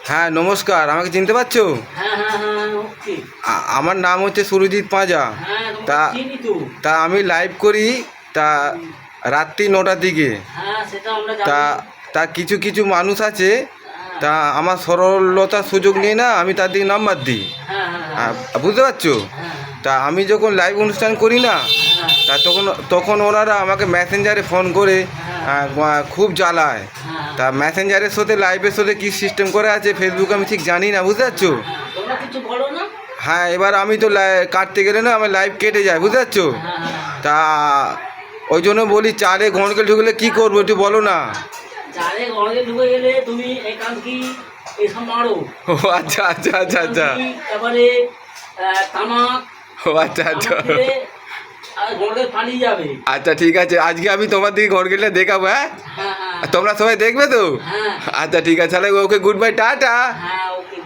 হ্যাঁ নমস্কার, আমাকে চিনতে পারছো? হ্যাঁ হ্যাঁ হ্যাঁ ওকে। আমার নাম হচ্ছে সুরজিৎ পাঁজা। হ্যাঁ তা তোমাকে চিনি তো। তা আমি লাইভ করি তা রাত্রি 9টার দিকে। হ্যাঁ সেটা আমরা তা জানি। তা কিছু কিছু মানুষ আছে, হ্যাঁ তা আমার সরলতার সুযোগ নিয়ে না আমি তার দিকে নাম্বার দিই। হ্যাঁ হ্যাঁ বুঝতে পারছো? হ্যাঁ তা আমি যখন লাইভ অনুষ্ঠান করি না, হ্যাঁ তা তখন তখন ওনারা আমাকে মেসেঞ্জারে ফোন করে খুব জ্বালায়। হ্যাঁ তা মেসেঞ্জারের সাথে লাইভের সাথে কী সিস্টেম করে আছে ফেসবুক আমি ঠিক জানি না, বুঝতে পারছো? হ্যাঁ, তোমরা কিছু বলো না। হ্যাঁ এবার আমি তো কাটতে গেলে না আমার লাইভ কেটে যায়, বুঝতে পারছো? হ্যাঁ হ্যাঁ তা ওই জন্য বলি চারে ঘন্টা ঢুকলে কী করবো একটু বলো না। চারে ঘরে ঢুকে গেলে তুমি একান কি এসব মারো। ও আচ্ছা আচ্ছা আচ্ছা আচ্ছা। এবারে তামাক ও আচ্ছা আচ্ছা তামাক খেলে আর ঘরে পালিয়ে যাবে। আচ্ছা ঠিক আছে, আজকে আমি তোমার দিকে ঘর গেলে দেখাবো। হ্যাঁ হ্যাঁ হ্যাঁ আর তোমরা সবাই দেখবে তো? হ্যাঁ আচ্ছা ঠিক আছে, তাহলে ওকে গুড বাই, টাটা। হ্যাঁ ওকে।